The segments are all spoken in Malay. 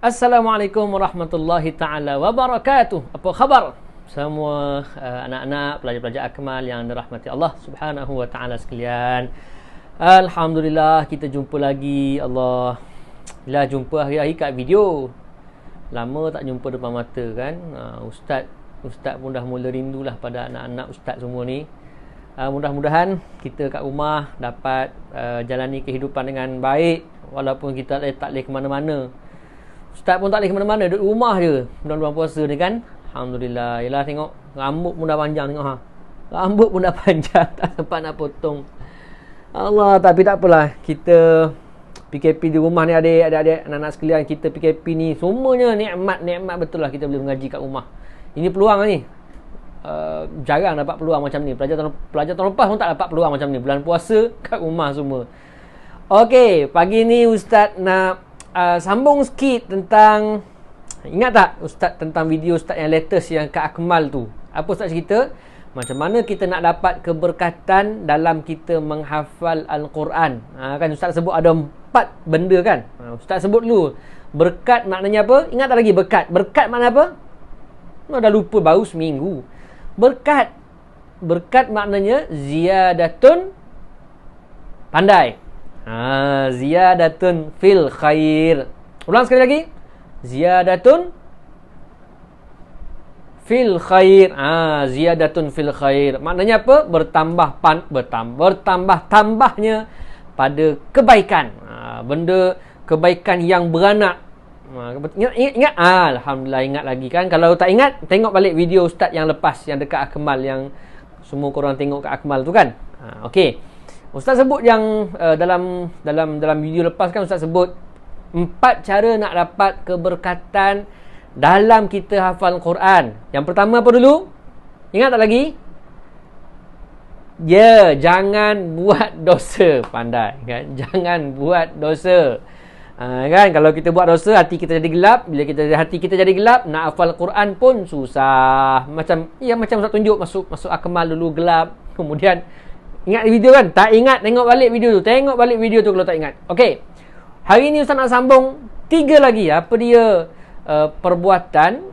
Assalamualaikum warahmatullahi ta'ala wabarakatuh. Apa khabar semua anak-anak pelajar-pelajar akmal yang dirahmati Allah subhanahu wa ta'ala sekalian. Alhamdulillah kita jumpa lagi. Allah lah jumpa hari-hari kat video. Lama tak jumpa depan mata kan. Ustaz pun dah mula rindulah pada anak-anak ustaz semua ni. Mudah-mudahan kita kat rumah dapat jalani kehidupan dengan baik walaupun kita tak boleh ke mana-mana. Ustaz pun tak boleh ke mana-mana, duduk rumah je bulan-bulan puasa ni kan. Alhamdulillah. Yalah tengok rambut pun dah panjang tengok ha. Rambut pun dah panjang, tak sempat nak potong. Allah, tapi tak apalah. Kita PKP di rumah ni adik-adik anak-anak sekalian, kita PKP ni semuanya nikmat betul lah kita boleh mengaji kat rumah. Ini peluang ni. Jarang dapat peluang macam ni. Pelajar tahun lepas pun tak dapat peluang macam ni. Bulan puasa kat rumah semua. Okey, pagi ni Ustaz nak sambung sikit tentang, ingat tak Ustaz tentang video Ustaz yang latest yang Kak Akmal tu? Apa Ustaz cerita? Macam mana kita nak dapat keberkatan dalam kita menghafal Al-Quran. Kan Ustaz sebut ada 4 benda kan. Ustaz sebut dulu. Berkat maknanya apa? Ingat tak lagi berkat? Berkat makna apa? Dah lupa baru seminggu. Berkat maknanya ziyadatun pandai. Ziyadatun fil khair. Ulang sekali lagi. Ziyadatun fil khair. Ziyadatun fil khair. Maknanya apa? Bertambah-tambahnya pada kebaikan. Benda kebaikan yang beranak. Ingat. Alhamdulillah ingat lagi kan. Kalau tak ingat, tengok balik video Ustaz yang lepas yang dekat Akmal, yang semua korang tengok kat Akmal tu kan. Okey. Ustaz sebut yang dalam video lepas kan Ustaz sebut 4 cara nak dapat keberkatan dalam kita hafal Quran. Yang pertama apa dulu? Ingat tak lagi? Jangan buat dosa. Pandai kan? Jangan buat dosa. Kan kalau kita buat dosa, hati kita jadi gelap. Bila hati kita jadi gelap, nak hafal Quran pun susah. Macam Ustaz tunjuk masuk Akmal dulu gelap. Kemudian ingat video kan? Tak ingat, tengok balik video tu. Tengok balik video tu kalau tak ingat. Okey. Hari ni Ustaz nak sambung 3 lagi. Apa dia perbuatan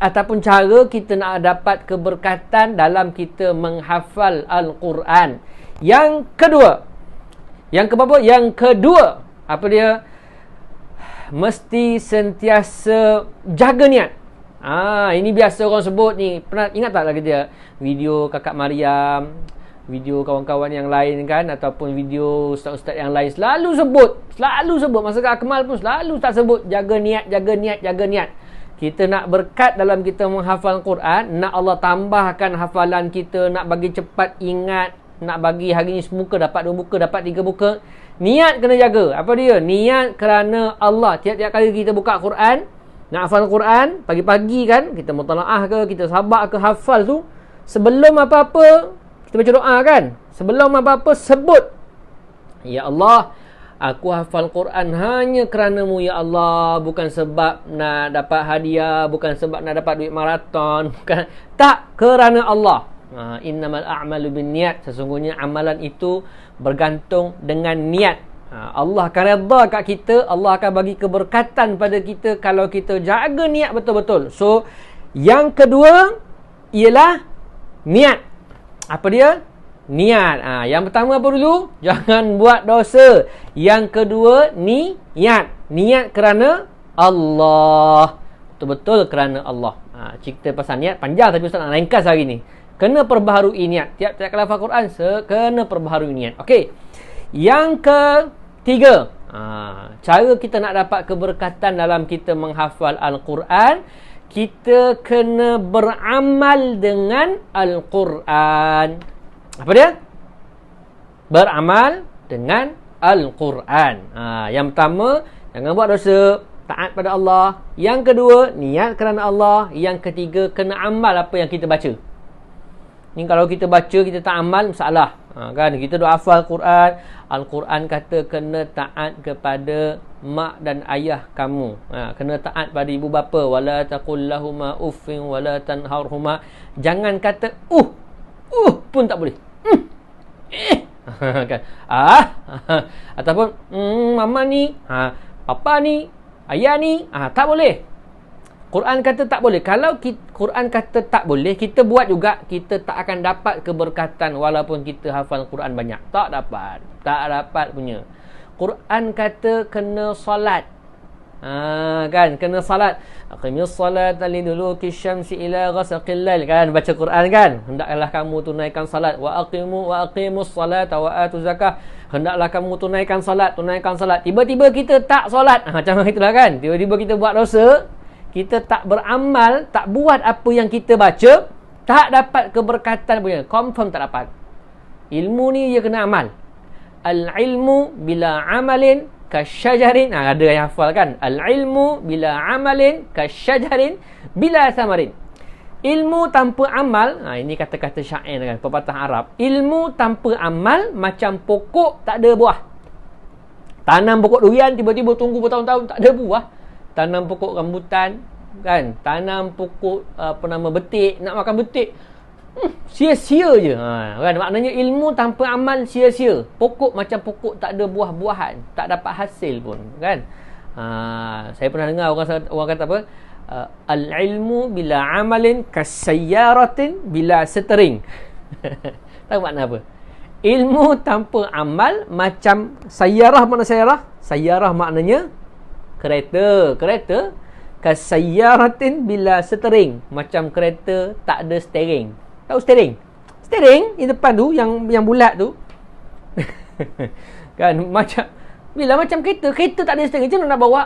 ataupun cara kita nak dapat keberkatan dalam kita menghafal Al-Quran. Yang kedua. Yang kedua. Apa dia? Mesti sentiasa jaga niat. Ini biasa orang sebut ni. Pernah ingat tak lagi dia? Video Kakak Mariam, video kawan-kawan yang lain kan, ataupun video ustaz-ustaz yang lain selalu sebut masa kat Akmal pun selalu tak sebut jaga niat. Kita nak berkat dalam kita menghafal Quran, nak Allah tambahkan hafalan kita, nak bagi cepat ingat, nak bagi hari ni semuka dapat 2 muka, dapat 3 muka, niat kena jaga. Apa dia? Niat kerana Allah. Tiap-tiap kali kita buka Quran, nak hafal Quran, pagi-pagi kan kita mutalaah ke, kita sabak ke, hafal tu, sebelum apa-apa kita baca doa kan. Sebelum apa-apa sebut, ya Allah, aku hafal Quran hanya kerana-Mu ya Allah, bukan sebab nak dapat hadiah, bukan sebab nak dapat duit maraton, bukan, tak, kerana Allah. Innamal a'malu binniyat. Sesungguhnya amalan itu bergantung dengan niat. Allah akan redha kat kita, Allah akan bagi keberkatan pada kita kalau kita jaga niat betul-betul. So, yang kedua ialah niat. Apa dia? Niat. Yang pertama apa dulu? Jangan buat dosa. Yang kedua, niat. Niat kerana Allah. Betul-betul kerana Allah. Cerita pasal niat panjang, tapi Ustaz nak ringkas hari ni. Kena perbaharui niat. Tiap-tiap kali hafal Quran, kena perbaharui niat. Okey. Yang ketiga, cara kita nak dapat keberkatan dalam kita menghafal Al-Quran, kita kena beramal dengan Al-Quran. Apa dia? Beramal dengan Al-Quran. Yang pertama, jangan buat dosa, taat pada Allah. Yang kedua, niat kerana Allah. Yang ketiga, kena amal apa yang kita baca. Ni kalau kita baca, kita tak amal, masalah. Kan kita dah hafal Quran, Al-Quran kata kena taat kepada mak dan ayah kamu. Kena taat pada ibu bapa. Wala taqul lahuma uffin wala tanharhuma. Jangan kata pun tak boleh. Kan? Ataupun mama ni, papa ni, Ayat ni tak boleh. Quran kata tak boleh. Kalau Quran kata tak boleh, kita buat juga, kita tak akan dapat keberkatan walaupun kita hafal Quran banyak. Tak dapat punya. Quran kata kena solat. Kan, kena salat. Aqimis salata liduluki syamsi ila ghasaqil lail, kan, baca Quran kan. Hendaklah kamu tunaikan salat. Wa aqimus salata wa atu zakah. Hendaklah kamu tunaikan salat. Tiba-tiba kita tak solat. Macam itulah kan. Tiba-tiba kita buat dosa, kita tak beramal, tak buat apa yang kita baca, tak dapat keberkatan punya. Confirm tak dapat. Ilmu ni dia kena amal. Al-ilmu bila amalin kasyajarin. Ada yang hafal kan? Al-ilmu bila amalin kasyajarin bila samarin. Ilmu tanpa amal, ini kata-kata syair kan, pepatah Arab. Ilmu tanpa amal macam pokok tak ada buah. Tanam pokok durian, tiba-tiba tunggu bertahun-tahun tak ada buah. Tanam pokok rambutan kan, tanam pokok betik, nak makan betik, sia-sia je. Kan, maknanya ilmu tanpa amal sia-sia. Pokok macam pokok tak ada buah-buahan, tak dapat hasil pun kan. Saya pernah dengar orang kata apa, al-ilmu bila amalin kasayyaratin bila setering. Tahu makna apa? Ilmu tanpa amal macam sayyarah. Mana sayyarah? Sayyarah maknanya kereta. Kasayyaratin bila setering, macam kereta tak ada steering. Tahu steering? Steering di depan tu yang bulat tu. Kan, macam kereta tak ada steering, macam mana nak bawa?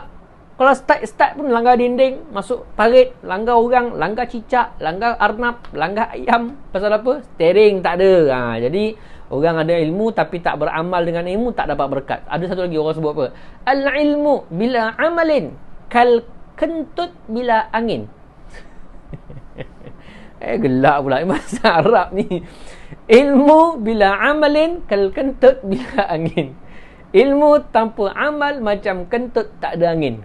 Kalau start pun langgar dinding, masuk parit, langgar orang, langgar cicak, langgar arnab, langgar ayam. Pasal apa? Steering tak ada. Jadi orang ada ilmu tapi tak beramal dengan ilmu, tak dapat berkat. Ada satu lagi orang sebut apa? Al-ilmu bila amalin kal kentut bila angin. Gelak pula bahasa Arab ni. Ilmu bila amalin kal kentut bila angin. Ilmu tanpa amal macam kentut tak ada angin.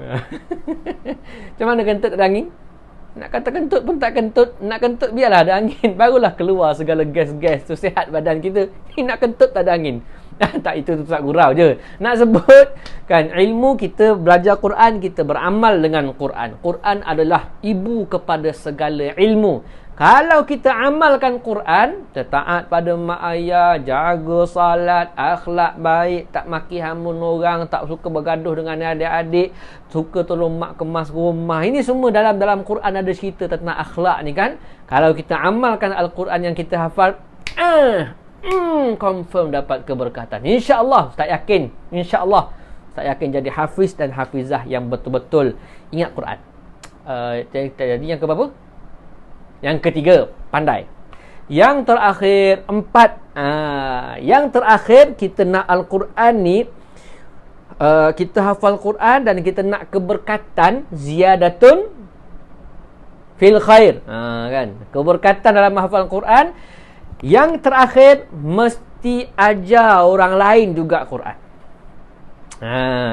Macam mana kentut tak ada angin? Nak kata kentut pun tak kentut. Nak kentut biarlah ada angin, barulah keluar segala gas-gas tu, sihat badan kita. Ni nak kentut tak ada angin. Tak, itu tak gurau je. Nak sebut kan, ilmu kita belajar Quran, kita beramal dengan Quran. Quran adalah ibu kepada segala ilmu. Kalau kita amalkan Quran, taat pada mak ayah, jaga salat, akhlak baik, tak maki hamun orang, tak suka bergaduh dengan adik-adik, suka tolong mak kemas rumah. Ini semua dalam Quran ada cerita tentang akhlak ni kan. Kalau kita amalkan Al-Quran yang kita hafal, confirm dapat keberkatan. InsyaAllah, Ustaz yakin. InsyaAllah, Ustaz yakin jadi hafiz dan hafizah yang betul-betul ingat Quran. Jadi yang keberapa? Yang ketiga, pandai. Yang terakhir, 4. Yang terakhir, kita nak Al-Quran ni, kita hafal Quran dan kita nak keberkatan ziyadatun fil khair. Kan? Keberkatan dalam hafal Quran. Yang terakhir, mesti ajar orang lain juga Quran.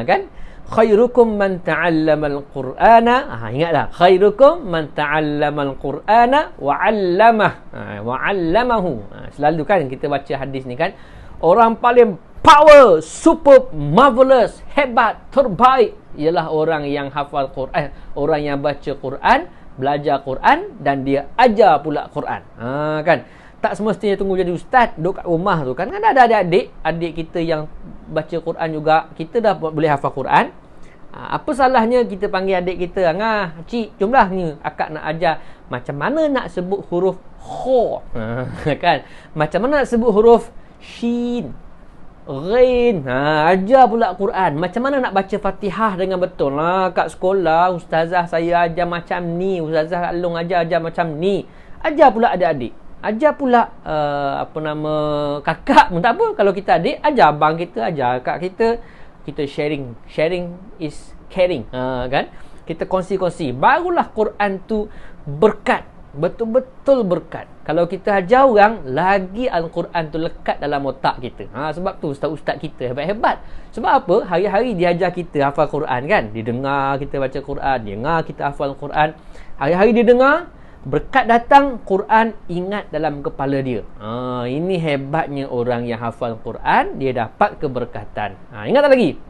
Kan? Khairukum man ta'allamal Qur'ana. Ingatlah, khairukum man ta'allamal Qur'ana wa 'allamahu. Selalu kan kita baca hadis ni kan, orang paling power, super, marvelous, hebat, terbaik ialah orang yang hafal Quran, orang yang baca Quran, belajar Quran dan dia ajar pula Quran. Kan? Tak semestinya tunggu jadi ustaz, duduk kat rumah tu kan. Kan ada adik kita yang baca Quran juga. Kita dah boleh hafal Quran. Apa salahnya kita panggil adik kita, cik, jomlah ni akak nak ajar macam mana nak sebut huruf kha. Kan? Macam mana nak sebut huruf shin, ghain. Ajar pula Quran. Macam mana nak baca Fatihah dengan betul. Kat sekolah ustazah saya ajar macam ni, ustazah Along ajar macam ni. Ajar pula adik-adik. Ajar pula kakak pun tak apa. Kalau kita adik, ajar abang kita, ajar kakak kita. Kita sharing is caring. Kan? Kita kongsi-kongsi, barulah Quran tu berkat, betul-betul berkat. Kalau kita ajar orang, lagi Al-Quran tu lekat dalam otak kita. Sebab tu ustaz-ustaz kita hebat-hebat. Sebab apa? Hari-hari dia ajar kita hafal Quran kan. Dia dengar kita baca Quran, dia dengar kita hafal Quran. Hari-hari dia dengar, berkat datang, Quran ingat dalam kepala dia. Ini hebatnya orang yang hafal Quran, dia dapat keberkatan. Ingat tak lagi?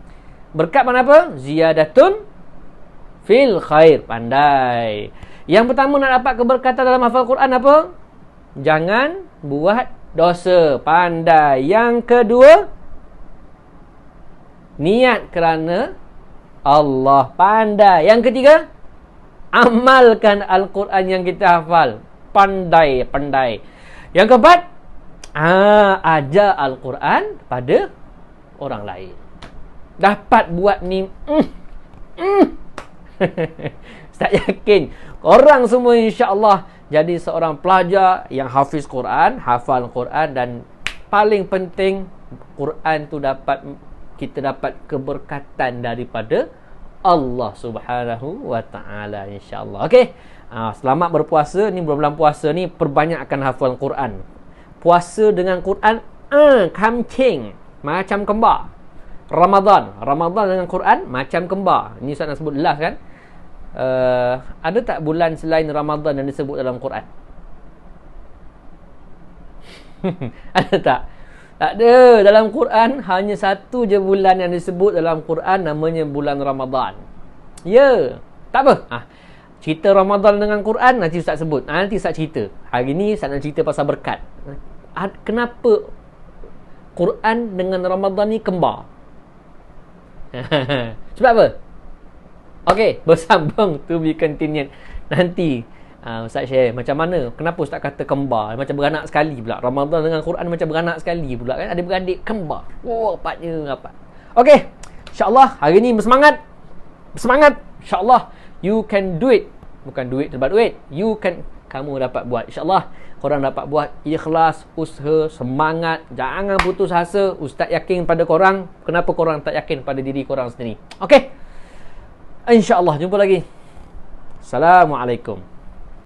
Berkat mana apa? Ziyadatun fil khair. Pandai. Yang pertama nak dapat keberkatan dalam hafal Quran apa? Jangan buat dosa. Pandai. Yang kedua, niat kerana Allah. Pandai. Yang ketiga, amalkan Al-Quran yang kita hafal. Pandai. Yang keempat, ajar Al-Quran pada orang lain. Dapat buat ni. Tak yakin. Korang semua insya-Allah jadi seorang pelajar yang hafiz Quran, hafal Quran, dan paling penting Quran tu kita dapat keberkatan daripada Allah Subhanahu wa taala insya-Allah. Okey. Selamat berpuasa. Ni bulan puasa ni perbanyakkan hafal Quran. Puasa dengan Quran kamcing macam kembar. Ramadan dengan Quran macam kembar. Ni Ustaz nak sebut last kan. Ada tak bulan selain Ramadan yang disebut dalam Quran? Ada tak? Tak ada. Dalam Quran hanya satu je bulan yang disebut dalam Quran, namanya bulan Ramadan. Ya. Tak apa. Cerita Ramadan dengan Quran nanti Ustaz sebut. Nanti Ustaz cerita. Hari ni Ustaz nak cerita pasal berkat. Kenapa Quran dengan Ramadan ni kembar? Sebab apa? Okey, bersambung to be continued. Nanti Ustaz share macam mana, kenapa Ustaz kata kembar, macam beranak sekali pula. Ramadan dengan Quran macam beranak sekali pula kan, ada beradik kembar. Rapatnya rapat. Okey, insya-Allah hari ni bersemangat. Insya-Allah you can do it. Bukan duit sebab duit. Kamu dapat buat. InsyaAllah korang dapat buat. Ikhlas, usaha, semangat. Jangan putus asa. Ustaz yakin pada korang. Kenapa korang tak yakin pada diri korang sendiri? Okey. InsyaAllah jumpa lagi. Assalamualaikum.